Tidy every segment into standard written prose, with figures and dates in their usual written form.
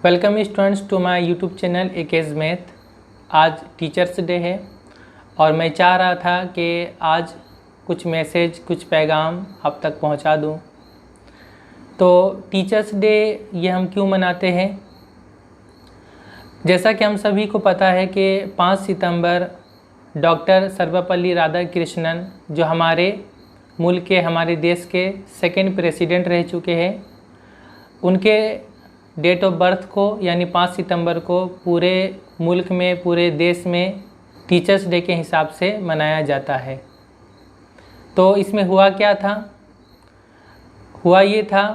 Welcome students to my YouTube channel एकेज math. आज teachers day है और मैं चाह रहा था कि आज कुछ मैसेज कुछ पैगाम आप तक पहुंचा दूं। तो टीचर्स डे ये हम क्यों मनाते हैं? जैसा कि हम सभी को पता है कि 5 सितंबर डॉक्टर सर्वपल्ली राधाकृष्णन जो हमारे मुल्क के हमारे देश के सेकंड प्रेसिडेंट रह चुके हैं, उनके डेट ऑफ बर्थ को यानी 5 सितंबर को पूरे मुल्क में पूरे देश में टीचर्स डे के हिसाब से मनाया जाता है। तो इसमें हुआ क्या था? हुआ ये था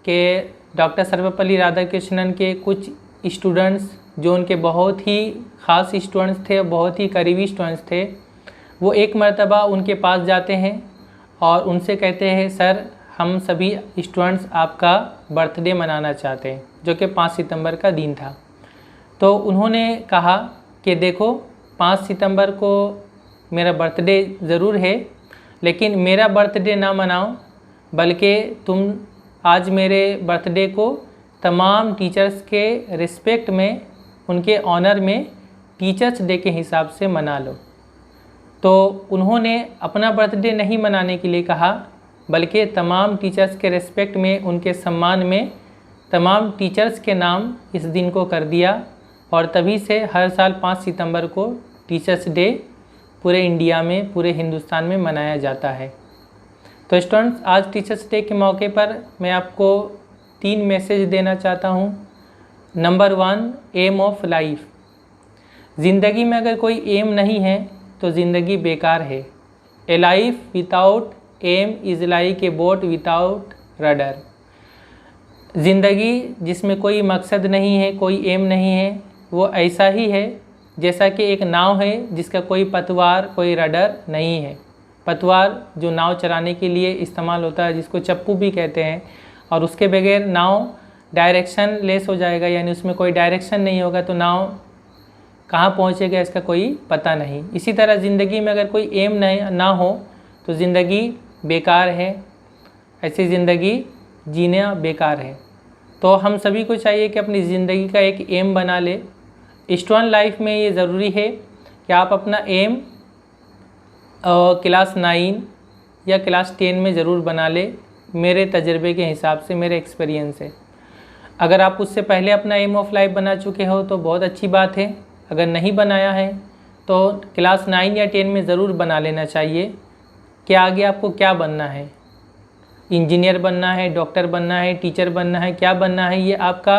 कि डॉक्टर सर्वपल्ली राधाकृष्णन के कुछ स्टूडेंट्स जो उनके बहुत ही ख़ास स्टूडेंट्स थे, बहुत ही करीबी स्टूडेंट्स थे, वो एक मर्तबा उनके पास जाते हैं और उनसे कहते हैं, सर हम सभी स्टूडेंट्स आपका बर्थडे मनाना चाहते हैं, जो कि 5 सितंबर का दिन था। तो उन्होंने कहा कि देखो 5 सितंबर को मेरा बर्थडे ज़रूर है, लेकिन मेरा बर्थडे ना मनाओ, बल्कि तुम आज मेरे बर्थडे को तमाम टीचर्स के रिस्पेक्ट में, उनके ऑनर में टीचर्स डे के हिसाब से मना लो। तो उन्होंने अपना बर्थडे नहीं मनाने के लिए कहा, बल्कि तमाम टीचर्स के रिस्पेक्ट में, उनके सम्मान में तमाम टीचर्स के नाम इस दिन को कर दिया और तभी से हर साल 5 सितंबर को टीचर्स डे पूरे इंडिया में, पूरे हिंदुस्तान में मनाया जाता है। तो स्टूडेंट्स, आज टीचर्स डे के मौके पर मैं आपको 3 मैसेज देना चाहता हूँ। Number 1, aim of life. ज़िंदगी में अगर कोई एम नहीं है तो ज़िंदगी बेकार है। A life without aim is like a boat without rudder. ज़िंदगी जिसमें कोई मकसद नहीं है, कोई एम नहीं है, वो ऐसा ही है जैसा कि एक नाव है जिसका कोई पतवार, कोई रडर नहीं है। पतवार जो नाव चलाने के लिए इस्तेमाल होता है, जिसको चप्पू भी कहते हैं, और उसके बगैर नाव डायरेक्शन लेस हो जाएगा, यानी उसमें कोई डायरेक्शन नहीं होगा तो नाव कहाँ पहुँचेगा इसका कोई पता नहीं। इसी तरह ज़िंदगी में अगर कोई एम ना हो तो ज़िंदगी बेकार है, ऐसी ज़िंदगी जीना बेकार है। तो हम सभी को चाहिए कि अपनी ज़िंदगी का एक एम बना ले। स्टूडेंट लाइफ में ये ज़रूरी है कि आप अपना एम क्लास 9 या क्लास 10 में ज़रूर बना ले, मेरे तजर्बे के हिसाब से, मेरे एक्सपीरियंस से। अगर आप उससे पहले अपना एम ऑफ लाइफ बना चुके हो तो बहुत अच्छी बात है। अगर नहीं बनाया है तो क्लास 9 या 10 में ज़रूर बना लेना चाहिए कि आगे आपको क्या बनना है। इंजीनियर बनना है, डॉक्टर बनना है, टीचर बनना है, क्या बनना है, ये आपका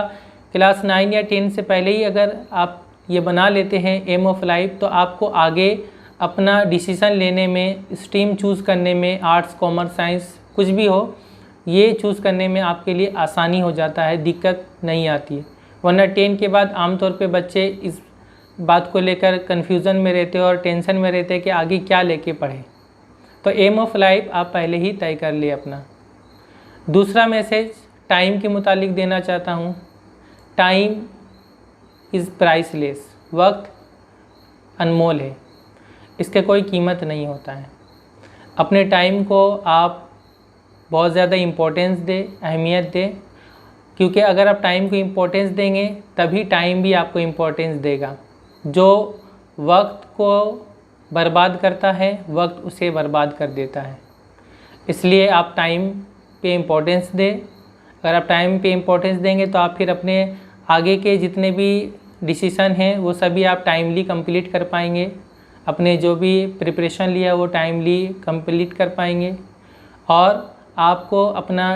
क्लास 9 या 10 से पहले ही अगर आप ये बना लेते हैं एम ऑफ लाइफ, तो आपको आगे अपना डिसीज़न लेने में, स्ट्रीम चूज़ करने में, आर्ट्स कॉमर्स साइंस कुछ भी हो, ये चूज़ करने में आपके लिए आसानी हो जाता है, दिक्कत नहीं आती है। वरना 10 के बाद आमतौर पे बच्चे इस बात को लेकर कन्फ्यूज़न में रहते हैं और टेंशन में रहते हैं कि आगे क्या लेके पढ़ें। तो एम ऑफ लाइफ आप पहले ही तय कर लिए अपना। दूसरा मैसेज टाइम के मुतालिक देना चाहता हूँ। Time is priceless. वक्त अनमोल है, इसके कोई कीमत नहीं होता है। अपने टाइम को आप बहुत ज़्यादा इम्पोर्टेंस दें, अहमियत दें, क्योंकि अगर आप टाइम को इम्पोर्टेंस देंगे तभी टाइम भी आपको इम्पोर्टेंस देगा। जो वक्त को बर्बाद करता है, वक्त उसे बर्बाद कर देता है। इसलिए आप टाइम पे इम्पोर्टेंस दें। अगर आप टाइम पे इम्पोर्टेंस देंगे तो आप फिर अपने आगे के जितने भी डिसीज़न हैं वो सभी आप टाइमली कंप्लीट कर पाएंगे। अपने जो भी प्रिपरेशन लिया वो टाइमली कंप्लीट कर पाएंगे और आपको अपना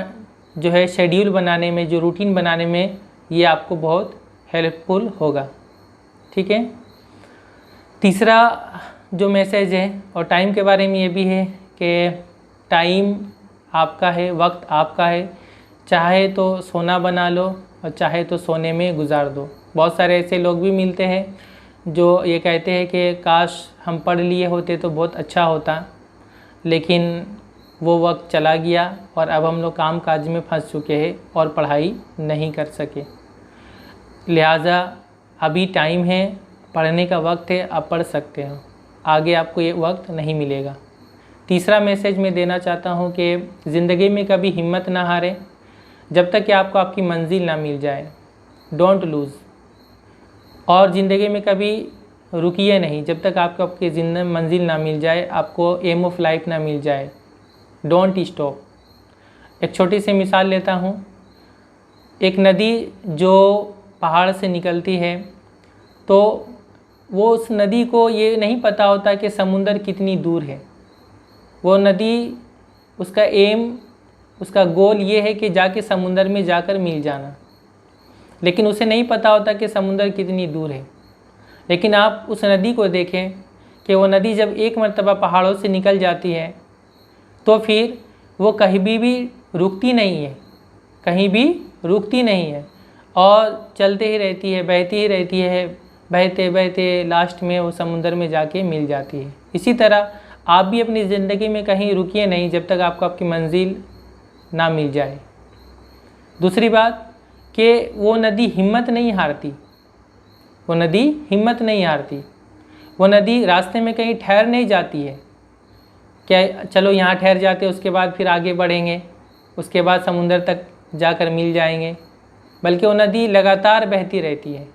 जो है शेड्यूल बनाने में, जो रूटीन बनाने में, ये आपको बहुत हेल्पफुल होगा। ठीक है। तीसरा जो मैसेज है और टाइम के बारे में ये भी है कि टाइम आपका है, वक्त आपका है। चाहे तो सोना बना लो और चाहे तो सोने में गुजार दो। बहुत सारे ऐसे लोग भी मिलते हैं जो ये कहते हैं कि काश हम पढ़ लिए होते तो बहुत अच्छा होता, लेकिन वो वक्त चला गया और अब हम लोग काम काज में फंस चुके हैं और पढ़ाई नहीं कर सके। लिहाजा अभी टाइम है, पढ़ने का वक्त है, आप पढ़ सकते हो, आगे आपको ये वक्त नहीं मिलेगा। तीसरा मैसेज मैं देना चाहता हूँ कि ज़िंदगी में कभी हिम्मत ना हारें जब तक कि आपको आपकी मंजिल ना मिल जाए। Don't lose. और ज़िंदगी में कभी रुकिए नहीं जब तक आपको आपकी मंजिल ना मिल जाए, आपको एम ऑफ लाइफ ना मिल जाए। Don't stop. एक छोटी सी मिसाल लेता हूँ। एक नदी जो पहाड़ से निकलती है तो वो उस नदी को ये नहीं पता होता कि समुंदर कितनी दूर है। वो नदी, उसका एम, उसका गोल ये है कि जाके समुंदर में जाकर मिल जाना, लेकिन उसे नहीं पता होता कि समुंदर कितनी दूर है। लेकिन आप उस नदी को देखें कि वो नदी जब एक मर्तबा पहाड़ों से निकल जाती है तो फिर वो कहीं भी रुकती नहीं है, कहीं भी रुकती नहीं है और चलते ही रहती है, बहती ही रहती है, बहते बहते लास्ट में वो समुंदर में जाके मिल जाती है। इसी तरह आप भी अपनी ज़िंदगी में कहीं रुकिए नहीं जब तक आपको आपकी मंजिल ना मिल जाए। दूसरी बात कि वो नदी हिम्मत नहीं हारती, वो नदी हिम्मत नहीं हारती। वो नदी रास्ते में कहीं ठहर नहीं जाती है, क्या चलो यहाँ ठहर जाते उसके बाद फिर आगे बढ़ेंगे, उसके बाद समुंदर तक जाकर मिल जाएंगे, बल्कि वो नदी लगातार बहती रहती है।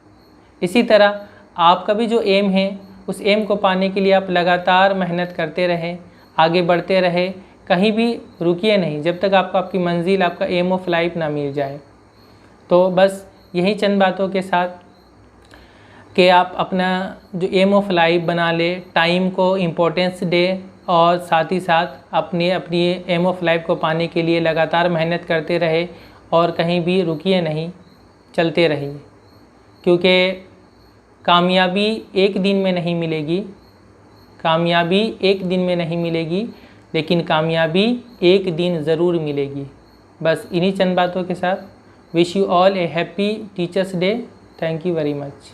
इसी तरह आपका भी जो एम है, उस एम को पाने के लिए आप लगातार मेहनत करते रहें, आगे बढ़ते रहें, कहीं भी रुकिए नहीं जब तक आपको आपकी मंजिल, आपका एम ऑफ लाइफ ना मिल जाए। तो बस यही चंद बातों के साथ कि आप अपना जो एम ऑफ लाइफ बना ले, टाइम को इम्पोर्टेंस दे और साथ ही साथ अपनी एम ऑफ लाइफ को पाने के लिए लगातार मेहनत करते रहे और कहीं भी रुकिए नहीं, चलते रहिए। क्योंकि कामयाबी एक दिन में नहीं मिलेगी, कामयाबी एक दिन में नहीं मिलेगी, लेकिन कामयाबी एक दिन ज़रूर मिलेगी। बस इन्हीं चंद बातों के साथ wish you all A happy teachers day. Thank you very much.